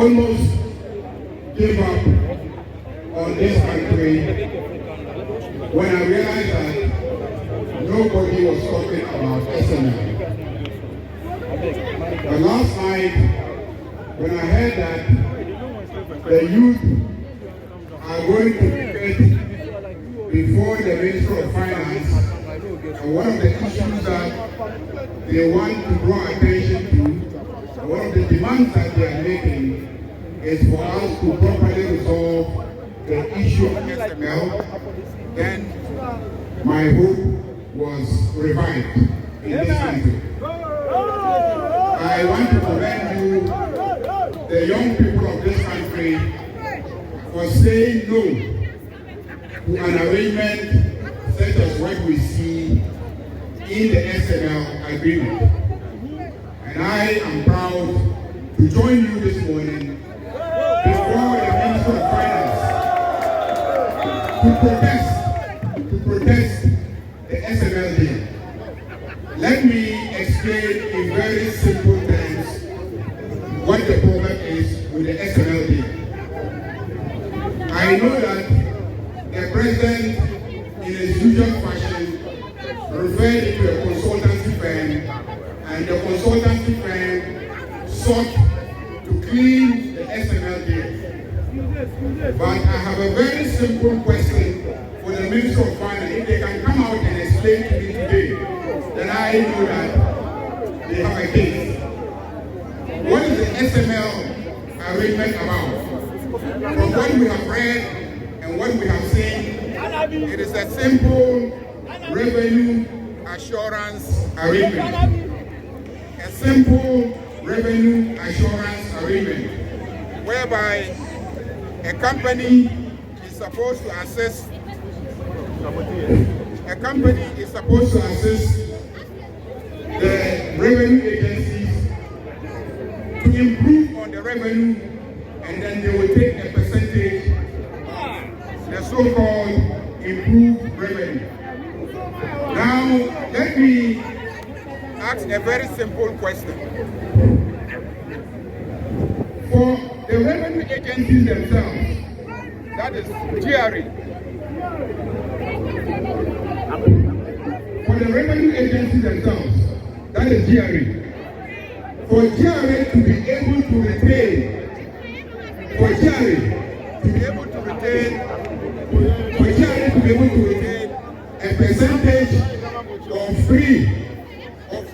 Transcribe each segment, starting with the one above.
almost gave up on this country when I realized that nobody was talking about SML. But last night, when I heard that the youth are going to debate before the Minister of Finance, and one of the issues that they want to draw attention to, one of the demands that they are making is for us to properly resolve the issue of SML, then my hope was revived in this country. I want to commend you, the young people of this country, for saying no to an arrangement such as what we see in the SML agreement. And I am proud to join you this morning before the Minister of Finance to protest the SML deal. Let me explain in very simple terms what the problem is with the SML deal. I know that the President, in his usual fashion, referred to a consultancy firm, and the consultancy firm sought to clean the SML deal. But I have a very simple question for the Minister of Finance. If they can come out and explain to me today, then I know that they have a case. What is the SML arrangement about? From what we have read and what we have seen, it is a simple revenue assurance arrangement. A simple revenue assurance arrangement whereby a company is supposed to assist the revenue agencies to improve on the revenue, and then they will take a percentage, the so-called improved revenue. Now, let me ask a very simple question. For the revenue agencies themselves, that is GRA. For the revenue agencies themselves, that is GRA. For GRA to be able to retain, a percentage of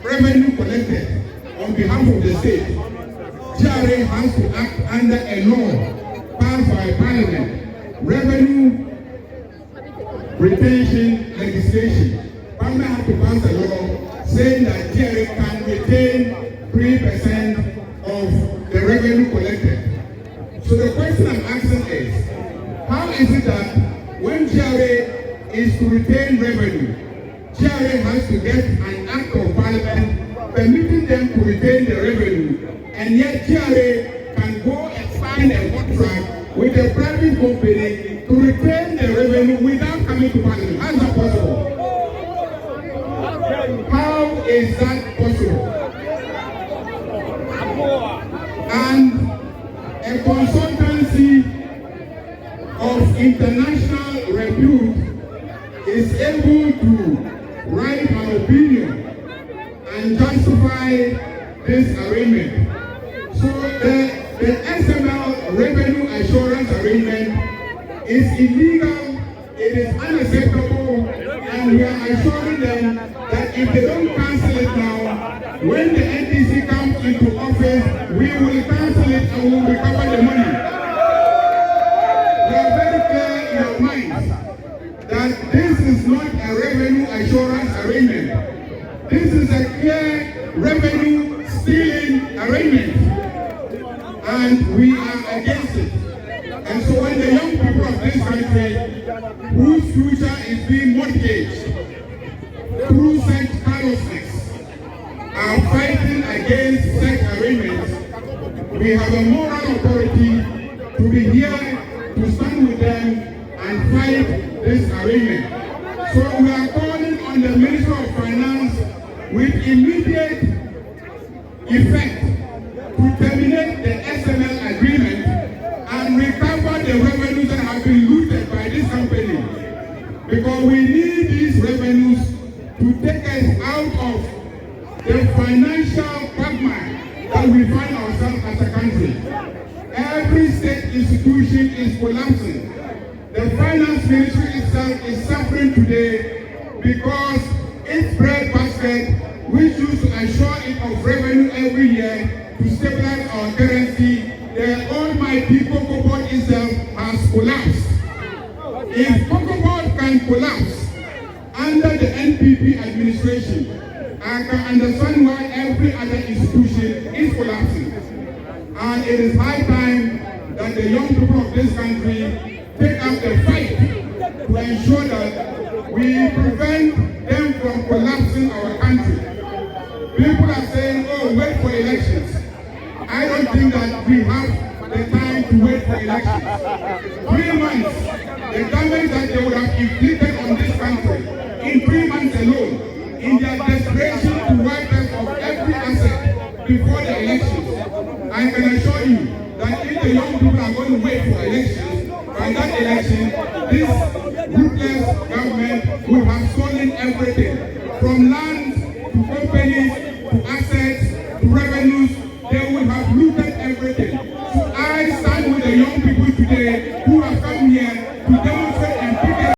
revenue collected on behalf of the state, GRA has to act under a law passed by Parliament, revenue retention legislation. Parliament has to pass a law saying that GRA can retain 3% of the revenue collected. So the question I'm asking is, how is it that when GRA is to retain revenue, GRA has to get an act of Parliament permitting them to retain the revenue, and yet GRA can go and sign a contract with a private company to retain the revenue without coming to Parliament? How is that possible? How is that possible? And a consultancy of international repute is able to write an opinion and justify this arrangement. So the SML revenue assurance arrangement is illegal, it is unacceptable, and we are assuring them that if they don't cancel it now, when the NDC comes into office, we will cancel it and we will recover the money. We are very clear in our minds that this is not a revenue assurance arrangement. This is a clear revenue stealing arrangement, and we are against it. And so when the young people of this country, whose future is being mortgaged through such callousness, are fighting against such arrangements, we have a moral authority to be here to stand with them and fight this arrangement. So we are calling on the Minister of Finance with immediate effect to terminate the SML agreement. the revenues that have been looted by this company. Because we need these revenues to take us out of the financial quagmire that we find ourselves as a country. Every state institution is collapsing. The finance ministry itself is suffering today because its bread basket, which used to assure it of revenue every year to stabilize our currency, the almighty Cocoa Board itself has collapsed. If Cocoa Board can collapse under the NPP administration, I can understand why every other institution is collapsing. And it is high time that the young people of this country take up the fight to ensure that we prevent them from collapsing our country. People are saying, oh, wait for elections. I don't think that we have the time to wait for elections. 3 months, the damage that they would have inflicted on this country, in 3 months alone, in their desperation to wipe us of every asset before the elections. I can assure you that if the young people are going to wait for elections, by that election, this ruthless government will have stolen everything, from land